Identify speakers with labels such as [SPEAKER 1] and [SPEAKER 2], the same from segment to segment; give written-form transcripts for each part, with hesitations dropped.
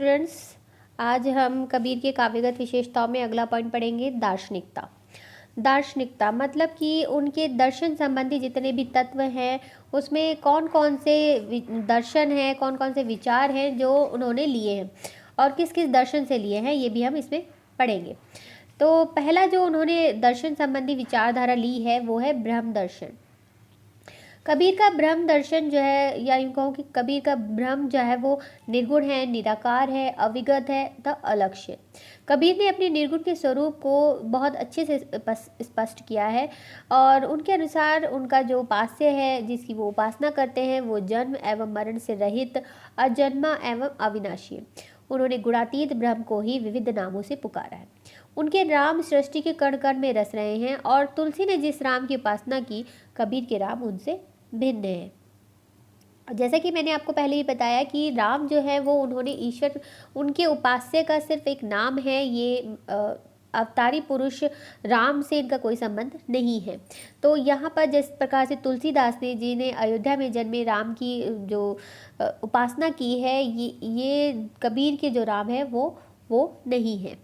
[SPEAKER 1] Students, आज हम कबीर के काव्यगत विशेषताओं में अगला पॉइंट पढ़ेंगे दार्शनिकता। दार्शनिकता मतलब कि उनके दर्शन संबंधी जितने भी तत्व हैं उसमें कौन कौन से दर्शन हैं, कौन कौन से विचार हैं जो उन्होंने लिए हैं और किस किस दर्शन से लिए हैं, ये भी हम इसमें पढ़ेंगे। तो पहला जो उन्होंने दर्शन संबंधी विचारधारा ली है वो है ब्रह्म दर्शन। कबीर का ब्रह्म दर्शन जो है, या यूँ कहूँ कि कबीर का ब्रह्म जो है वो निर्गुण है, निराकार है, अविगत है तथा अलक्ष्य। कबीर ने अपने निर्गुण के स्वरूप को बहुत अच्छे से स्पष्ट किया है और उनके अनुसार उनका जो उपास्य है, जिसकी वो उपासना करते हैं, वो जन्म एवं मरण से रहित, अजन्मा एवं अविनाशी है। उन्होंने गुणातीत ब्रह्म को ही विविध नामों से पुकारा है। उनके राम सृष्टि के कण कण में रस रहे हैं और तुलसी ने जिस राम की उपासना की, कबीर के राम उनसे भिन्न है। जैसा कि मैंने आपको पहले ही बताया कि राम जो है वो उन्होंने ईश्वर, उनके उपास्य का सिर्फ एक नाम है, ये अवतारी पुरुष राम से इनका कोई संबंध नहीं है। तो यहाँ पर जिस प्रकार से तुलसीदास ने जी ने अयोध्या में जन्मे राम की जो उपासना की है, ये कबीर के जो राम है वो नहीं है।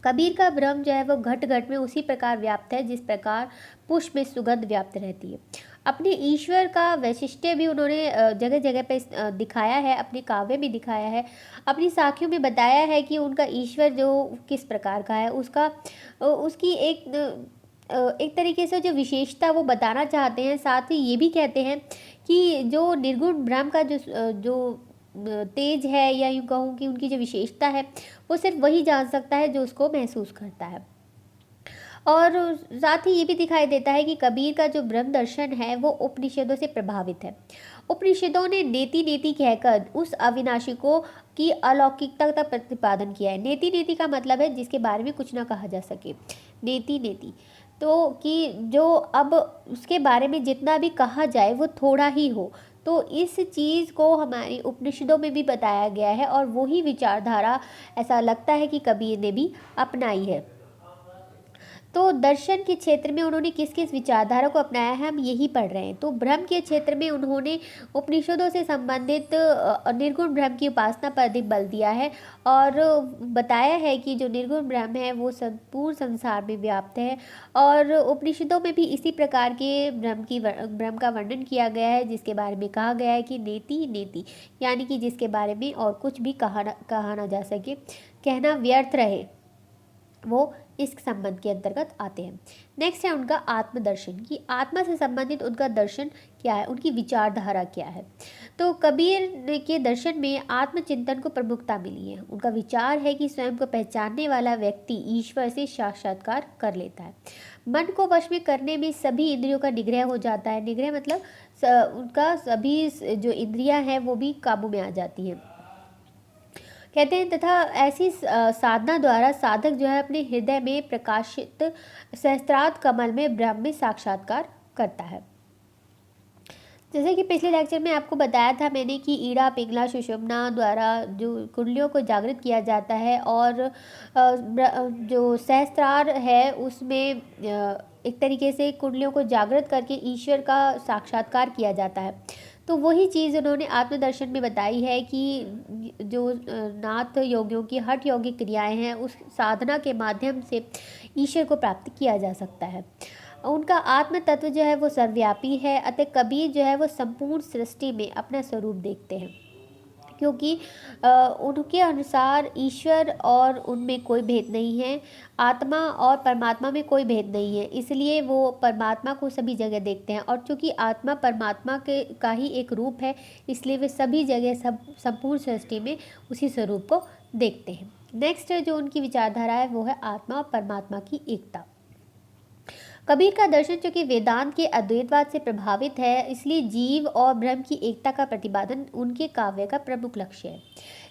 [SPEAKER 1] कबीर का ब्रह्म जो है वो घट घट में उसी प्रकार व्याप्त है जिस प्रकार पुष्प में सुगंध व्याप्त रहती है। अपने ईश्वर का वैशिष्ट्य भी उन्होंने जगह जगह पे दिखाया है, अपने काव्य में दिखाया है, अपनी साखियों में बताया है कि उनका ईश्वर जो किस प्रकार का है, उसका उसकी एक तरीके से जो विशेषता वो बताना चाहते हैं। साथ ही ये भी कहते हैं कि जो निर्गुण ब्रह्म का जो तेज है, या यूँ कहूँ कि उनकी जो विशेषता है, वो सिर्फ वही जान सकता है जो उसको महसूस करता है। और साथ ही ये भी दिखाई देता है कि कबीर का जो ब्रह्म दर्शन है वो उपनिषदों से प्रभावित है। उपनिषदों ने नेति नेति कहकर उस अविनाशी को की अलौकिकता का प्रतिपादन किया है। नेति नेति का मतलब है जिसके बारे में कुछ ना कहा जा सके, नेति नेति। तो कि जो अब उसके बारे में जितना भी कहा जाए वो थोड़ा ही हो, तो इस चीज़ को हमारी उपनिषदों में भी बताया गया है और वही विचारधारा ऐसा लगता है कि कबीर ने भी अपनाई है। तो दर्शन के क्षेत्र में उन्होंने किस किस विचारधारा को अपनाया है, हम यही पढ़ रहे हैं। तो ब्रह्म के क्षेत्र में उन्होंने उपनिषदों से संबंधित निर्गुण ब्रह्म की उपासना पर अधिक बल दिया है और बताया है कि जो निर्गुण ब्रह्म है वो संपूर्ण संसार में व्याप्त है। और उपनिषदों में भी इसी प्रकार के ब्रह्म का वर्णन किया गया है, जिसके बारे में कहा गया है कि नेति नेति, यानी कि जिसके बारे में और कुछ भी कहा ना जा सके, कहना व्यर्थ रहे, वो इस संबंध के अंतर्गत आते हैं। नेक्स्ट है उनका आत्मदर्शन, कि आत्मा से संबंधित उनका दर्शन क्या है, उनकी विचारधारा क्या है। तो कबीर के दर्शन में आत्मचिंतन को प्रमुखता मिली है। उनका विचार है कि स्वयं को पहचानने वाला व्यक्ति ईश्वर से साक्षात्कार कर लेता है। मन को वश में करने में सभी इंद्रियों का निग्रह हो जाता है। निग्रह मतलब उनका सभी जो इंद्रियां हैं वो भी काबू में आ जाती हैं, कहते हैं। तथा ऐसी साधना द्वारा साधक जो है अपने हृदय में प्रकाशित सहस्त्रार्थ कमल में ब्रह्म में साक्षात्कार करता है। जैसे कि पिछले लेक्चर में आपको बताया था मैंने कि ईड़ा, पिंगला, सुषुम्ना द्वारा जो कुंडलियों को जागृत किया जाता है और जो सहस्त्रार है उसमें एक तरीके से कुंडलियों को जागृत करके ईश्वर का साक्षात्कार किया जाता है। तो वही चीज़ उन्होंने आत्मदर्शन में बताई है कि जो नाथ योगियों की हठ योगिक क्रियाएं हैं उस साधना के माध्यम से ईश्वर को प्राप्त किया जा सकता है। उनका आत्म तत्व जो है वो सर्वव्यापी है, अतः कबीर जो है वो संपूर्ण सृष्टि में अपना स्वरूप देखते हैं, क्योंकि उनके अनुसार ईश्वर और उनमें कोई भेद नहीं है, आत्मा और परमात्मा में कोई भेद नहीं है, इसलिए वो परमात्मा को सभी जगह देखते हैं। और चूँकि आत्मा परमात्मा के का ही एक रूप है, इसलिए वे सभी जगह संपूर्ण सृष्टि में उसी स्वरूप को देखते हैं। नेक्स्ट जो उनकी विचारधारा है वो है आत्मा और परमात्मा की एकता। कबीर का दर्शन चूँकि वेदांत के अद्वैतवाद से प्रभावित है, इसलिए जीव और ब्रह्म की एकता का प्रतिपादन उनके काव्य का प्रमुख लक्ष्य है।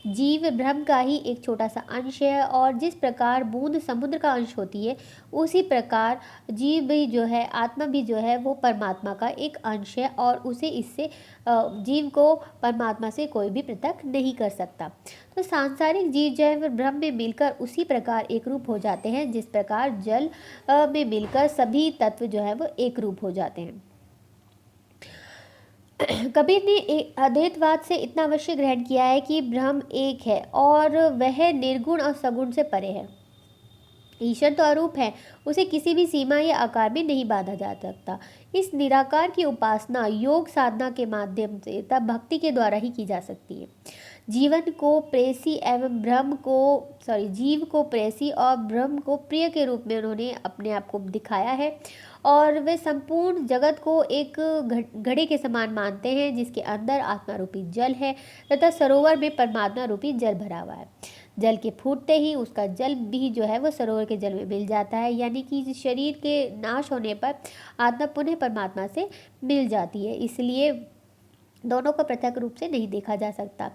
[SPEAKER 1] जीव ब्रह्म का ही एक छोटा सा अंश है और जिस प्रकार बूंद समुद्र का अंश होती है, उसी प्रकार जीव भी जो है, आत्मा भी जो है वो परमात्मा का एक अंश है और उसे इससे जीव को परमात्मा से कोई भी पृथक नहीं कर सकता। तो सांसारिक जीव जो है वो ब्रह्म में मिलकर उसी प्रकार एक रूप हो जाते हैं जिस प्रकार जल में मिलकर सभी तत्व जो है वो एक रूप हो जाते हैं। कबीर ने अद्वैतवाद से इतना अवश्य ग्रहण किया है कि ब्रह्म एक है और वह निर्गुण और सगुण से परे है। ईश्वर तो अरूप है, उसे किसी भी सीमा या आकार में नहीं बांधा जा सकता। इस निराकार की उपासना योग साधना के माध्यम से तब भक्ति के द्वारा ही की जा सकती है। जीवन को प्रेसी एवं ब्रह्म को जीव को प्रेसी और ब्रह्म को प्रिय के रूप में उन्होंने अपने आप को दिखाया है और वे संपूर्ण जगत को एक घड़े के समान मानते हैं जिसके अंदर आत्मा रूपी जल है तथा सरोवर में परमात्मा रूपी जल भरा हुआ है। जल के फूटते ही उसका जल भी जो है वो सरोवर के जल में मिल जाता है, यानी कि शरीर के नाश होने पर आत्मा पुनः परमात्मा से मिल जाती है। इसलिए दोनों को पृथक रूप से नहीं देखा जा सकता,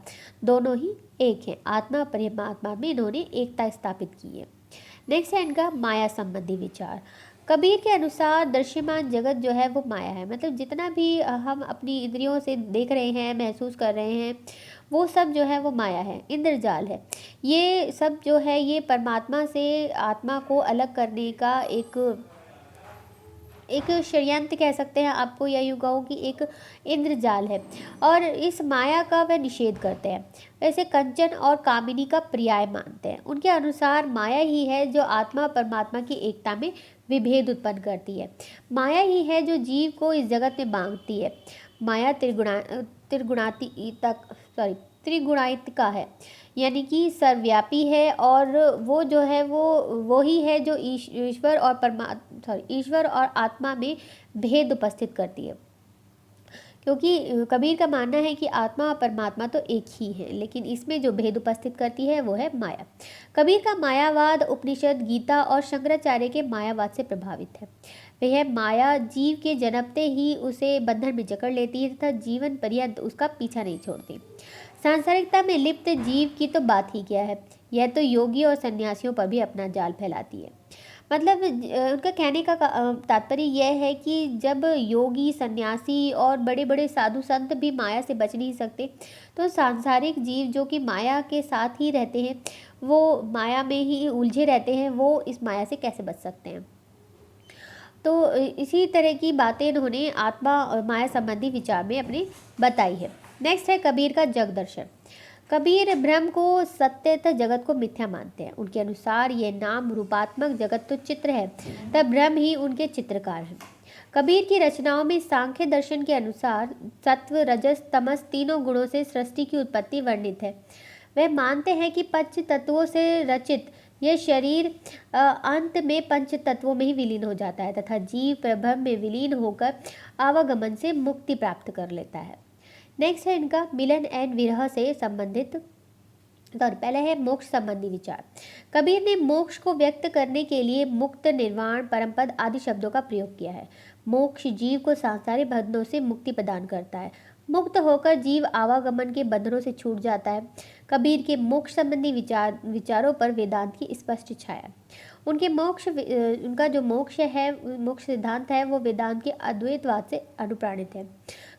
[SPEAKER 1] दोनों ही एक हैं। आत्मा परमात्मा में इन्होंने एकता स्थापित की है। नेक्स्ट है इनका माया संबंधी विचार। कबीर के अनुसार दृश्यमान जगत जो है वो माया है, मतलब जितना भी हम अपनी इंद्रियों से देख रहे हैं, महसूस कर रहे हैं, वो सब जो है वो माया है, इंद्रजाल है। ये सब जो है ये परमात्मा से आत्मा को अलग करने का एक षड्यंत्र कह सकते हैं आपको, या यूँ कहूँ कि एक इंद्रजाल है और इस माया का वह निषेध करते हैं। वैसे कंचन और कामिनी का पर्याय मानते हैं। उनके अनुसार माया ही है जो आत्मा परमात्मा की एकता में विभेद उत्पन्न करती है। माया ही है जो जीव को इस जगत में बांधती है। माया त्रिगुणात्मिका है, यानी कि सर्वव्यापी है और वो जो है वो ही है जो ईश्वर और आत्मा में भेद उपस्थित करती है। क्योंकि कबीर का मानना है कि आत्मा और परमात्मा तो एक ही है, लेकिन इसमें जो भेद उपस्थित करती है वो है माया। कबीर का मायावाद उपनिषद, गीता और शंकराचार्य के मायावाद से प्रभावित है। वह माया जीव के जन्मते ही उसे बंधन में जकड़ लेती है तथा जीवन पर्यंत उसका पीछा नहीं छोड़ती। सांसारिकता में लिप्त जीव की तो बात ही क्या है, यह तो योगी और सन्यासियों पर भी अपना जाल फैलाती है। मतलब उनका कहने का तात्पर्य यह है कि जब योगी, सन्यासी और बड़े बड़े साधु संत भी माया से बच नहीं सकते, तो सांसारिक जीव जो कि माया के साथ ही रहते हैं, वो माया में ही उलझे रहते हैं, वो इस माया से कैसे बच सकते हैं। तो इसी तरह की बातें इन्होंने आत्मा और माया संबंधी विचार में अपनी बताई है। नेक्स्ट है कबीर का जग दर्शन। कबीर ब्रह्म को सत्य तथा जगत को मिथ्या मानते हैं। उनके अनुसार ये नाम रूपात्मक जगत तो चित्र है, तब ब्रह्म ही उनके चित्रकार हैं। कबीर की रचनाओं में सांख्य दर्शन के अनुसार सत्व, रजस, तमस तीनों गुणों से सृष्टि की उत्पत्ति वर्णित है। वह मानते हैं कि पंच तत्वों से रचित यह शरीर अंत में पंच तत्वों में ही विलीन हो जाता है तथा जीव प्रभव में विलीन होकर आवागमन से मुक्ति प्राप्त कर लेता है। नेक्स्ट है इनका मिलन एंड विरह से संबंधित। तो पहले है मोक्ष संबंधी विचार। कबीर ने मोक्ष को व्यक्त करने के लिए मुक्त, निर्वाण, परमपद आदि शब्दों का प्रयोग किया है। मोक्ष जीव को सांसारिक बंधनों से मुक्ति प्रदान करता है। मुक्त होकर जीव आवागमन के बंधनों से छूट जाता है। कबीर के मोक्ष संबंधी विचारों पर वेदांत की स्पष्ट छाया। उनका जो मोक्ष सिद्धांत है वो वेदांत के अद्वैतवाद से अनुप्राणित है।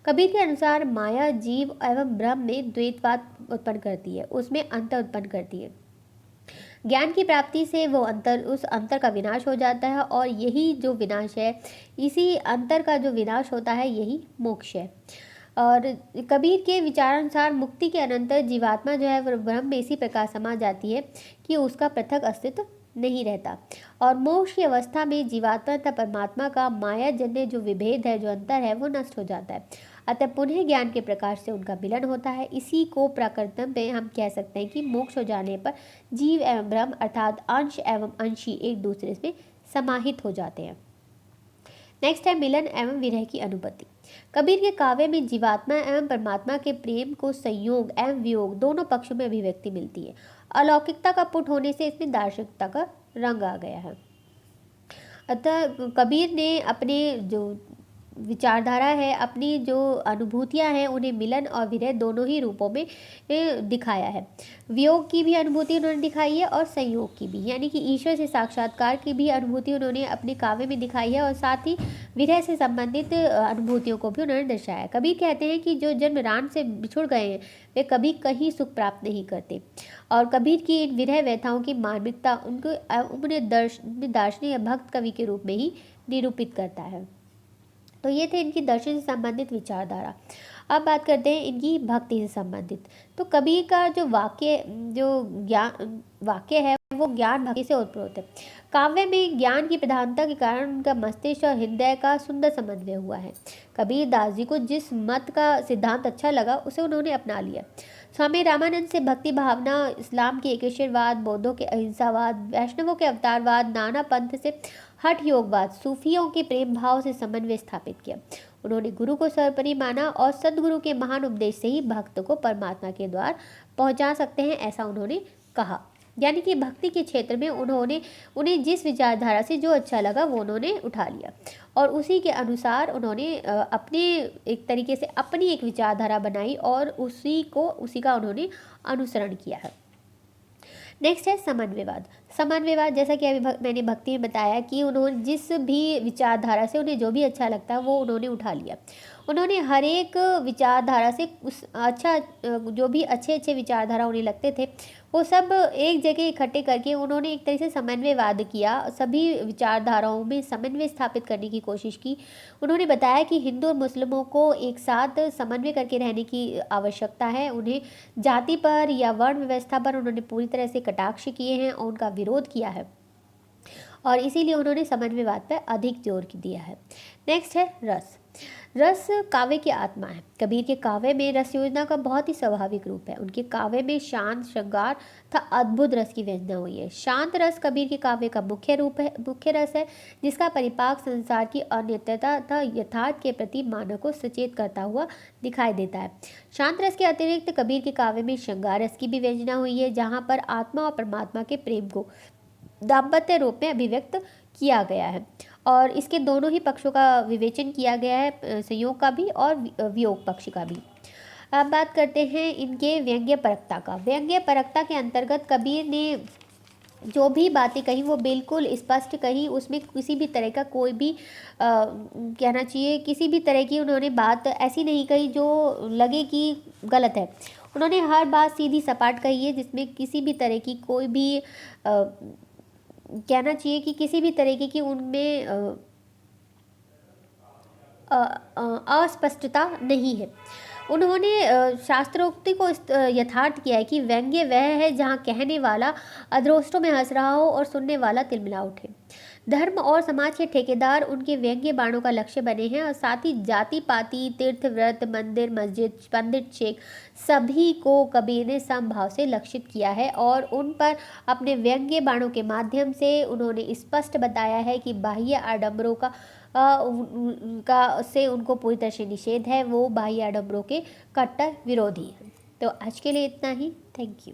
[SPEAKER 1] कबीर के अनुसार माया जीव एवं ब्रह्म में द्वैतवाद उत्पन्न करती है, उसमें अंतर उत्पन्न करती है। ज्ञान की प्राप्ति से उस अंतर का विनाश हो जाता है और यही जो विनाश है, इसी अंतर का जो विनाश होता है, यही मोक्ष है। और कबीर के विचारानुसार मुक्ति के अनंतर जीवात्मा जो है वह ब्रह्म में इसी प्रकार समा जाती है कि उसका पृथक अस्तित्व नहीं रहता और मोक्ष की अवस्था में जीवात्मा तथा परमात्मा का माया जन्य जो विभेद है, जो अंतर है, वो नष्ट हो जाता है। अतः पुनः ज्ञान के प्रकाश से उनका मिलन होता है। इसी को प्राकृतम में हम कह सकते हैं कि मोक्ष हो जाने पर जीव एवं ब्रह्म अर्थात अंश एवं अंशी एक दूसरे में समाहित हो जाते हैं। नेक्स्ट है मिलन एवं विरह की अनुभूति। कबीर के काव्य में जीवात्मा एवं परमात्मा के प्रेम को संयोग एवं वियोग दोनों पक्षों में अभिव्यक्ति मिलती है। अलौकिकता का पुट होने से इसमें दार्शनिकता का रंग आ गया है। अतः कबीर ने अपने जो विचारधारा है, अपनी जो अनुभूतियाँ हैं, उन्हें मिलन और विरह दोनों ही रूपों में दिखाया है। वियोग की भी अनुभूति उन्होंने दिखाई है और संयोग की भी, यानी कि ईश्वर से साक्षात्कार की भी अनुभूति उन्होंने अपने काव्य में दिखाई है और साथ ही विरह से संबंधित अनुभूतियों को भी उन्होंने दर्शाया। कबीर कहते हैं कि जो जन्मरान से बिछुड़ गए हैं वे कभी कहीं सुख प्राप्त नहीं करते और कबीर की इन विरह व्यथाओं की मार्मिकता उन्हें दार्शनिक भक्त कवि के रूप में ही निरूपित करता है। तो ये थे इनकी दर्शन से संबंधित विचारधारा। अब बात करते हैं इनकी भक्ति से संबंधित। तो कबीर का जो ज्ञान वाक्य है वो ज्ञान भक्ति से ओतप्रोत है। काव्य में ज्ञान की प्रधानता के कारण उनका मस्तिष्क और हृदय का सुंदर समन्वय हुआ है। कबीर दास जी को जिस मत का सिद्धांत अच्छा लगा उसे उन्होंने अपना लिया। स्वामी रामानंद से भक्ति भावना, इस्लाम के एकेश्वरवाद, बौद्धों के अहिंसावाद, वैष्णवों के अवतारवाद, नाना पंथ से हठ योगवाद, सूफियों के प्रेम भाव से समन्वय स्थापित किया। उन्होंने गुरु को सर्वोपरि माना और सदगुरु के महान उपदेश से ही भक्त को परमात्मा के द्वार पहुंचा सकते हैं, ऐसा उन्होंने कहा। यानी कि भक्ति के क्षेत्र में उन्हें जिस विचारधारा से जो अच्छा लगा वो उन्होंने उठा लिया और उसी के अनुसार उन्होंने अपने एक तरीके से अपनी एक विचारधारा बनाई और उसी का उन्होंने अनुसरण किया है। नेक्स्ट है समन्वयवाद। समन्वयवाद जैसा कि अभी मैंने भक्ति में बताया कि उन्होंने जिस भी विचारधारा से उन्हें जो भी अच्छा लगता है वो उन्होंने उठा लिया। उन्होंने हर एक विचारधारा से जो भी अच्छे विचारधारा उन्हें लगते थे वो सब एक जगह इकट्ठे करके उन्होंने एक तरह से समन्वयवाद किया। सभी विचारधाराओं में समन्वय स्थापित करने की कोशिश की। उन्होंने बताया कि हिंदू और मुस्लिमों को एक साथ समन्वय करके रहने की आवश्यकता है। उन्हें जाति पर या वर्ण व्यवस्था पर उन्होंने पूरी तरह से कटाक्ष किए हैं और उनका विरोध किया है और इसीलिए उन्होंने समन्वयवाद पर अधिक जोर दिया है। नेक्स्ट है रस। रस काव्य की आत्मा है। कबीर के काव्य में रस योजना का बहुत ही स्वाभाविक रूप है। उनके काव्य में शांत, श्रृंगार तथा अद्भुत रस की व्यंजना हुई है। शांत रस कबीर के काव्य का मुख्य रस है, जिसका परिपाक संसार की अनित्यता तथा यथार्थ के प्रति मानव को सचेत करता हुआ दिखाई देता है। शांत रस के अतिरिक्त कबीर के काव्य में श्रृंगार रस की भी व्यंजना हुई है, जहाँ पर आत्मा और परमात्मा के प्रेम को दाम्पत्य रूप में अभिव्यक्त किया गया है और इसके दोनों ही पक्षों का विवेचन किया गया है, संयोग का भी और वियोग पक्ष का भी। अब बात करते हैं इनके व्यंग्य परकता का। व्यंग्य परकता के अंतर्गत कबीर ने जो भी बातें कही वो बिल्कुल स्पष्ट कही। उसमें किसी भी तरह का कोई भी कहना चाहिए किसी भी तरह की उन्होंने बात ऐसी नहीं कही जो लगे कि गलत है। उन्होंने हर बात सीधी सपाट कही है, जिसमें किसी भी तरह की कोई भी कहना चाहिए कि किसी भी तरीके की उनमें अस्पष्टता नहीं है। उन्होंने शास्त्रोक्ति को यथार्थ किया है कि व्यंग्य वह है जहाँ कहने वाला अधरोष्टों में हंस रहा हो और सुनने वाला तिलमिला उठे। धर्म और समाज के ठेकेदार उनके व्यंग्य बाणों का लक्ष्य बने हैं और साथ ही जाति पाति, तीर्थ व्रत, मंदिर मस्जिद, पंडित शेख सभी को कबीर ने समभाव से लक्षित किया है और उन पर अपने व्यंग्य बाणों के माध्यम से उन्होंने स्पष्ट बताया है कि बाह्य आडंबरों से उनको पूरी तरह से निषेध है। वो बाह्य आडंबरों के कट्टर विरोधी हैं। तो आज के लिए इतना ही। Thank you.